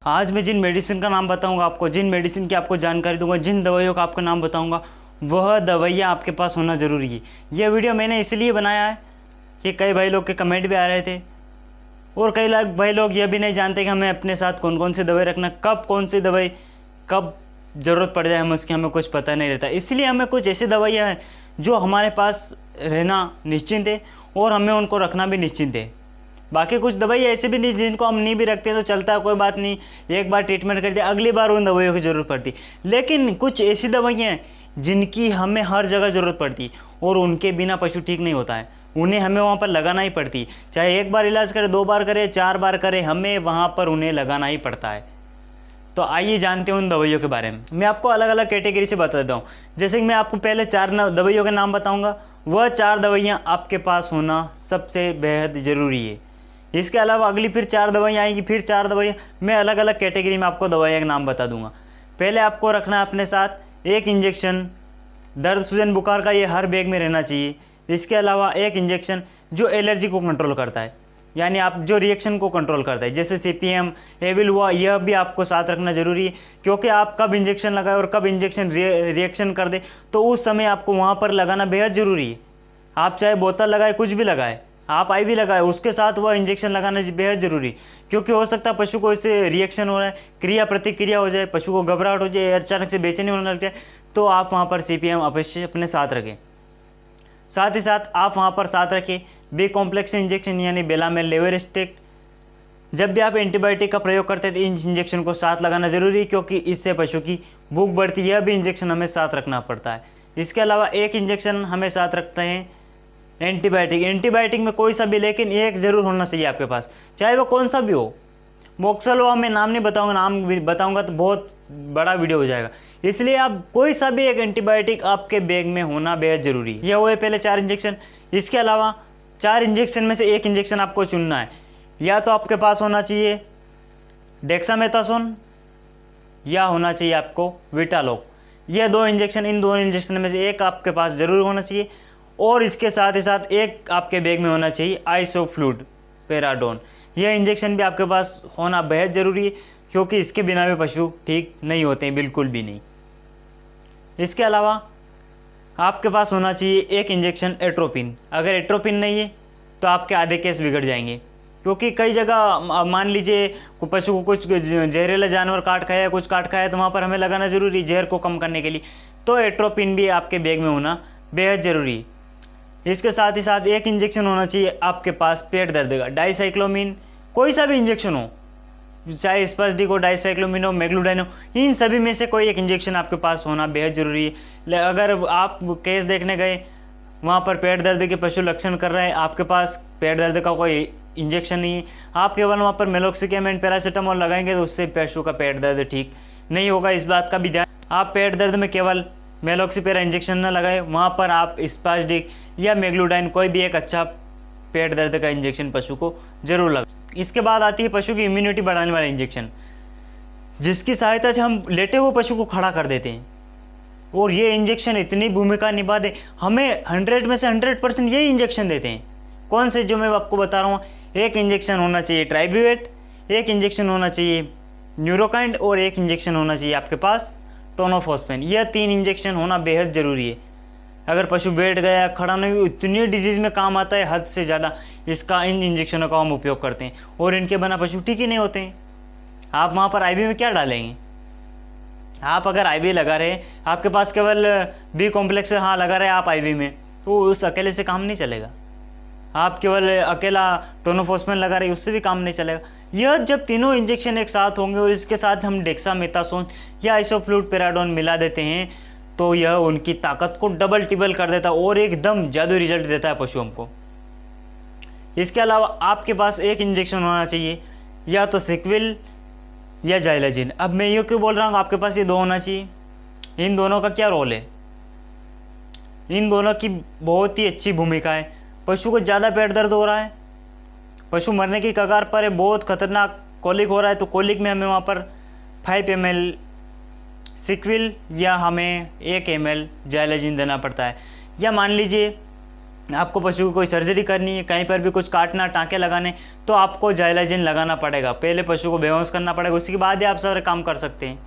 आज मैं जिन मेडिसिन का नाम बताऊंगा आपको, जिन मेडिसिन की आपको जानकारी दूंगा, जिन दवाइयों का आपका नाम बताऊंगा, वह दवाइयाँ आपके पास होना ज़रूरी है। यह वीडियो मैंने इसलिए बनाया है कि कई भाई लोग के कमेंट भी आ रहे थे और कई भाई लोग यह भी नहीं जानते कि हमें अपने साथ कौन कौन सी दवाई रखना, कब कौन सी दवाई कब ज़रूरत पड़ जाए, हमें कुछ पता नहीं रहता। इसलिए हमें कुछ ऐसी दवाइयाँ हैं जो हमारे पास रहना निश्चिंत है और हमें उनको रखना भी निश्चिंत है। बाकी कुछ दवाई ऐसे भी नहीं जिनको हम नहीं भी रखते तो चलता है, कोई बात नहीं, एक बार ट्रीटमेंट कर दिया, अगली बार उन दवाइयों की ज़रूरत पड़ती। लेकिन कुछ ऐसी दवाइयाँ हैं जिनकी हमें हर जगह ज़रूरत पड़ती और उनके बिना पशु ठीक नहीं होता है, उन्हें हमें वहाँ पर लगाना ही पड़ती। चाहे एक बार इलाज करे, 2 बार करे, 4 बार करे, हमें वहाँ पर उन्हें लगाना ही पड़ता है। तो आइए जानते हैं उन दवाइयों के बारे में। मैं आपको अलग अलग कैटेगरी से बता देता हूँ। जैसे कि मैं आपको पहले 4 दवाइयों के नाम बताऊँगा, वह 4 दवाइयाँ आपके पास होना सबसे बेहद ज़रूरी है। इसके अलावा अगली फिर 4 दवाइयाँ आएंगी, फिर 4 दवाइयाँ, मैं अलग अलग कैटेगरी में आपको दवाइयों के नाम बता दूंगा। पहले आपको रखना है अपने साथ एक इंजेक्शन दर्द सूजन बुखार का, ये हर बैग में रहना चाहिए। इसके अलावा एक इंजेक्शन जो एलर्जी को कंट्रोल करता है, यानी आप जो रिएक्शन को कंट्रोल करता है, जैसे CPM, एविल हुआ, यह भी आपको साथ रखना ज़रूरी है। क्योंकि आप कब इंजेक्शन लगाए और कब इंजेक्शन रिएक्शन कर दे, तो उस समय आपको वहाँ पर लगाना बेहद ज़रूरी है। आप चाहे बोतल लगाए, कुछ भी लगाए, आप IV लगाए, उसके साथ वह इंजेक्शन लगाना बेहद ज़रूरी, क्योंकि हो सकता है पशु को इससे रिएक्शन हो रहा है, क्रिया प्रतिक्रिया हो जाए, पशु को घबराहट हो जाए, अचानक से बेचैनी होने लग जाए, तो आप वहाँ पर CPM अवश्य अपने साथ रखें। साथ ही साथ आप वहाँ पर साथ रखें बी कॉम्प्लेक्स इंजेक्शन, यानी बेलामेल लेवेरिस्टेक्ट। जब भी आप एंटीबायोटिक का प्रयोग करते हैं तो इन इंजेक्शन को साथ लगाना ज़रूरी है, क्योंकि इससे पशु की भूख बढ़ती है। यह भी इंजेक्शन हमें साथ रखना पड़ता है। इसके अलावा एक इंजेक्शन हमें साथ रखते हैं एंटीबायोटिक। एंटीबायोटिक में कोई सा भी, लेकिन एक ज़रूर होना चाहिए आपके पास, चाहे वो कौन सा भी हो। मोक्सलवा मैं नाम नहीं बताऊंगा, नाम बताऊंगा तो बहुत बड़ा वीडियो हो जाएगा, इसलिए आप कोई सा भी एक एंटीबायोटिक आपके बैग में होना बेहद ज़रूरी है। यह हुए पहले 4 इंजेक्शन। इसके अलावा 4 इंजेक्शन में से एक इंजेक्शन आपको चुनना है। या तो आपके पास होना चाहिए डेक्सामेथासोन या होना चाहिए आपको विटालोक। यह 2 इंजेक्शन, इन दोनों इंजेक्शन में से एक आपके पास ज़रूर होना चाहिए। और इसके साथ ही साथ एक आपके बैग में होना चाहिए आइसोफ्लूड पेराडोन। यह इंजेक्शन भी आपके पास होना बेहद ज़रूरी है, क्योंकि इसके बिना भी पशु ठीक नहीं होते हैं, बिल्कुल भी नहीं। इसके अलावा आपके पास होना चाहिए एक इंजेक्शन एट्रोपिन। अगर एट्रोपिन नहीं है तो आपके आधे केस बिगड़ जाएंगे, क्योंकि कई जगह मान लीजिए पशु को कुछ जहरीला जानवर काट खाया, कुछ काट खाया, तो वहाँ पर हमें लगाना ज़रूरी है जहर को कम करने के लिए। तो एट्रोपिन भी आपके बैग में होना बेहद ज़रूरी है। इसके साथ ही साथ एक इंजेक्शन होना चाहिए आपके पास पेट दर्द का, डाइसाइक्लोमिन। कोई सा भी इंजेक्शन हो, चाहे स्पासडिक हो, डाइसाइक्लोमिन हो, मेग्लूडाइन हो, इन सभी में से कोई एक इंजेक्शन आपके पास होना बेहद ज़रूरी है। अगर आप केस देखने गए, वहाँ पर पेट दर्द के पशु लक्षण कर रहे हैं, आपके पास पेट दर्द का कोई इंजेक्शन नहीं है, आप केवल वहाँ पर मेलोक्सिकम एंड पैरासीटामोल लगाएंगे तो उससे पशु का पेट दर्द ठीक नहीं होगा। इस बात का भी ध्यान, आप पेट दर्द में केवल मेलोक्सीपेरा इंजेक्शन न लगाए, वहाँ पर आप स्पासडिक या मेग्लूडाइन कोई भी एक अच्छा पेट दर्द का इंजेक्शन पशु को जरूर लगाए। इसके बाद आती है पशु की इम्यूनिटी बढ़ाने वाला इंजेक्शन, जिसकी सहायता से हम लेटे हुए पशु को खड़ा कर देते हैं। और ये इंजेक्शन इतनी भूमिका निभा दे, हमें 100 में से 100% यही इंजेक्शन देते हैं। कौन से, जो मैं आपको बता रहा हूँ, एक इंजेक्शन होना चाहिए ट्राइब्यूवेट, एक इंजेक्शन होना चाहिए न्यूरोकाइंड और एक इंजेक्शन होना चाहिए आपके पास टोनोफॉस्फेन। यह 3 इंजेक्शन होना बेहद ज़रूरी है। अगर पशु बैठ गया, खड़ा नहीं, इतनी डिजीज़ में काम आता है हद से ज़्यादा, इसका इन इंजेक्शनों का हम उपयोग करते हैं और इनके बिना पशु ठीक ही नहीं होते हैं। आप वहाँ पर IV में क्या डालेंगे? आप अगर IV लगा रहे, आपके पास केवल बी कॉम्प्लेक्स हाँ लगा रहे आप IV में, तो उस अकेले से काम नहीं चलेगा। आप केवल अकेला टोनोफॉस्फेन लगा रहे, उससे भी काम नहीं चलेगा। यह जब तीनों इंजेक्शन एक साथ होंगे और इसके साथ हम डेक्सामेथासोन या आइसोफ्लूड पेराडोन मिला देते हैं, तो यह उनकी ताकत को डबल टिबल कर देता है और एकदम जादू रिजल्ट देता है पशु हमको। इसके अलावा आपके पास एक इंजेक्शन होना चाहिए, या तो सिक्विल या जाइलाजिन। अब मैं ये क्यों बोल रहा हूँ, आपके पास ये 2 होना चाहिए। इन दोनों का क्या रोल है? इन दोनों की बहुत ही अच्छी भूमिका है। पशु को ज़्यादा पेट दर्द हो रहा है, पशु मरने की कगार पर है, बहुत खतरनाक कोलिक हो रहा है, तो कोलिक में हमें वहाँ पर 5 ml सिक्विल या हमें 1 ml जाइलाजिन देना पड़ता है। या मान लीजिए आपको पशु की कोई सर्जरी करनी है, कहीं पर भी कुछ काटना, टाँके लगाने, तो आपको जाइलाजिन लगाना पड़ेगा। पहले पशु को बेहोश करना पड़ेगा, उसके बाद ही आप सारे काम कर सकते हैं,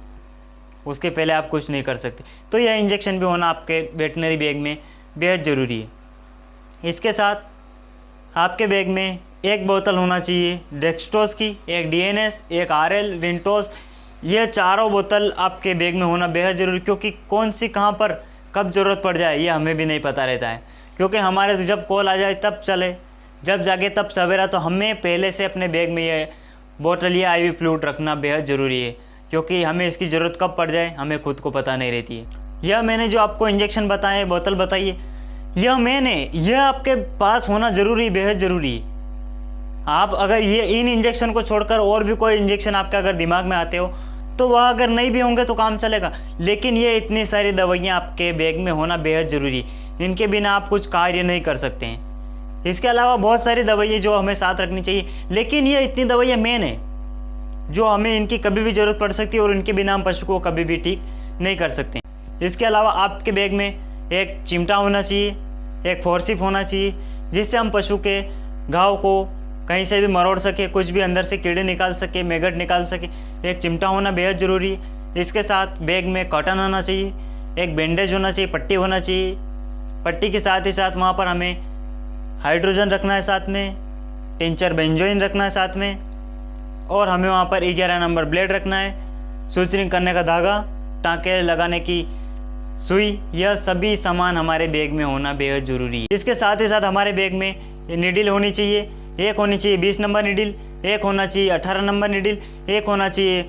उसके पहले आप कुछ नहीं कर सकते। तो यह इंजेक्शन भी होना आपके वेटनरी बैग में बेहद ज़रूरी है। इसके साथ आपके बैग में एक बोतल होना चाहिए डेक्सट्रोज की, एक डीएनएस, एक आरएल, रिंटोस। ये चारों बोतल आपके बैग में होना बेहद ज़रूरी, क्योंकि कौन सी कहाँ पर कब ज़रूरत पड़ जाए ये हमें भी नहीं पता रहता है। क्योंकि हमारे जब कॉल आ जाए तब चले, जब जागे तब सवेरा, तो हमें पहले से अपने बैग में ये बोतल या IV फ्लूइड रखना बेहद ज़रूरी है, क्योंकि हमें इसकी ज़रूरत कब पड़ जाए हमें खुद को पता नहीं रहती है। यह मैंने जो आपको इंजेक्शन बताए, बोतल बताई है, यह आपके पास होना ज़रूरी, बेहद ज़रूरी है। आप अगर ये इन इंजेक्शन को छोड़कर और भी कोई इंजेक्शन आपके अगर दिमाग में आते हो तो वह अगर नहीं भी होंगे तो काम चलेगा, लेकिन ये इतनी सारी दवाइयाँ आपके बैग में होना बेहद ज़रूरी है। इनके बिना आप कुछ कार्य नहीं कर सकते हैं। इसके अलावा बहुत सारी दवाइयाँ जो हमें साथ रखनी चाहिए, लेकिन ये इतनी दवाइयाँ मेन है जो हमें इनकी कभी भी ज़रूरत पड़ सकती है और इनके बिना हम पशु को कभी भी ठीक नहीं कर सकते। इसके अलावा आपके बैग में एक चिमटा होना चाहिए, एक फोर्सिप होना चाहिए, जिससे हम पशु के घाव को कहीं से भी मरोड़ सके, कुछ भी अंदर से कीड़े निकाल सके, मैगट निकाल सके। एक चिमटा होना बेहद ज़रूरी है। इसके साथ बैग में कॉटन होना चाहिए, एक बैंडेज होना चाहिए, पट्टी होना चाहिए। पट्टी के साथ ही साथ वहाँ पर हमें हाइड्रोजन रखना है, साथ में टिंचर बेंजोइन रखना है साथ में, और हमें वहाँ पर 11 नंबर ब्लेड रखना है, सूचरिंग करने का धागा, टाँके लगाने की सुई। यह सभी सामान हमारे बैग में होना बेहद ज़रूरी है। इसके साथ ही साथ हमारे बैग में निडिल होनी चाहिए। एक होनी चाहिए 20 नंबर निडिल, एक होना चाहिए 18 नंबर निडिल, एक होना चाहिए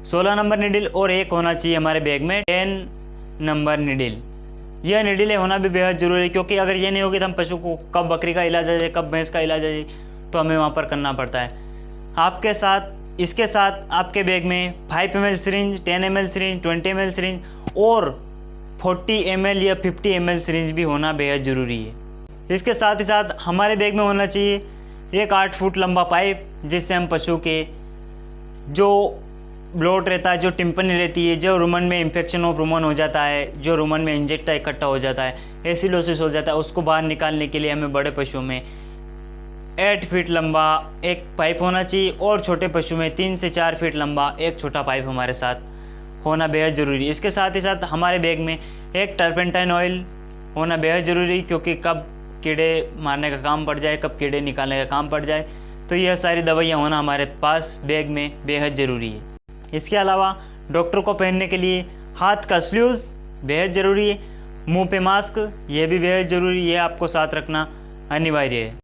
16 नंबर निडिल, और एक होना चाहिए हमारे बैग में 10 नंबर निडिल। यह निडिलें होना भी बेहद ज़रूरी है, क्योंकि अगर ये नहीं होगी तो हम पशु को कब बकरी का इलाज आ जाए, कब भैंस का इलाज आ जाए, तो हमें वहाँ पर करना पड़ता है। इसके साथ आपके बैग में 5 ml syringe, 10 ml syringe, 20 ml syringe और 40 ml या 50 ml सिरिंज भी होना बेहद ज़रूरी है। इसके साथ ही साथ हमारे बैग में होना चाहिए एक 8 फुट लंबा पाइप, जिससे हम पशु के जो ब्लॉट रहता है, जो टिम्पनी रहती है, जो रुमन में इन्फेक्शन ऑफ रुमन हो जाता है, जो रुमन में इंजेक्टा इकट्ठा हो जाता है, एसिलोसिस हो जाता है, उसको बाहर निकालने के लिए हमें बड़े पशु में 8 फीट लंबा एक पाइप होना चाहिए, और छोटे पशु में 3 से 4 फीट लंबा एक छोटा पाइप हमारे साथ होना बेहद ज़रूरी है। इसके साथ ही साथ हमारे बैग में एक टर्पेंटाइन ऑयल होना बेहद ज़रूरी, क्योंकि कब कीड़े मारने का काम पड़ जाए, कब कीड़े निकालने का काम पड़ जाए, तो यह सारी दवाइयाँ होना हमारे पास बैग में बेहद ज़रूरी है। इसके अलावा डॉक्टर को पहनने के लिए हाथ का स्लीव्स बेहद ज़रूरी है, मुंह पे मास्क यह भी बेहद ज़रूरी है, ये आपको साथ रखना अनिवार्य है।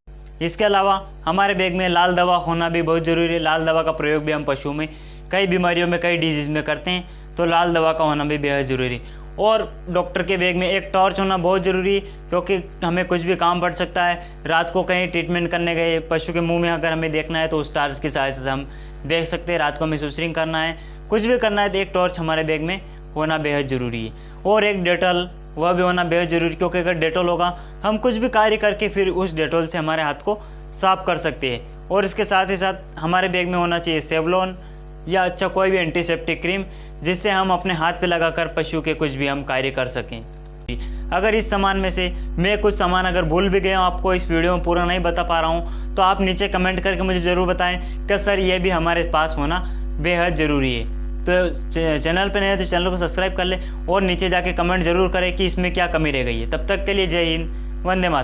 इसके अलावा हमारे बैग में लाल दवा होना भी बहुत ज़रूरी है। लाल दवा का प्रयोग भी हम पशु में कई बीमारियों में, कई डिजीज़ में करते हैं, तो लाल दवा का होना भी बेहद ज़रूरी है। और डॉक्टर के बैग में एक टॉर्च होना बहुत ज़रूरी है, क्योंकि हमें कुछ भी काम पड़ सकता है। रात को कहीं ट्रीटमेंट करने गए, पशु के मुंह में अगर हमें देखना है तो उस टॉर्च की सहायता से हम देख सकते हैं। रात को हमें सुसरिंग करना है, कुछ भी करना है, तो एक टॉर्च हमारे बैग में होना बेहद ज़रूरी है। और एक डेटॉल, वह भी होना बेहद ज़रूरी, क्योंकि अगर डेटॉल होगा हम कुछ भी कार्य करके फिर उस डेटॉल से हमारे हाथ को साफ कर सकते हैं। और इसके साथ ही साथ हमारे बैग में होना चाहिए सेवलॉन या अच्छा कोई भी एंटीसेप्टिक क्रीम, जिससे हम अपने हाथ पे लगाकर पशु के कुछ भी हम कार्य कर सकें। अगर इस सामान में से मैं कुछ सामान अगर भूल भी गया हूँ, आपको इस वीडियो में पूरा नहीं बता पा रहा हूँ, तो आप नीचे कमेंट करके मुझे ज़रूर बताएं कि सर ये भी हमारे पास होना बेहद ज़रूरी है। तो चैनल पर नहीं है तो चैनल को सब्सक्राइब कर ले, और नीचे जाके कमेंट ज़रूर करें कि इसमें क्या कमी रह गई है। तब तक के लिए जय हिंद, वंदे मातरम।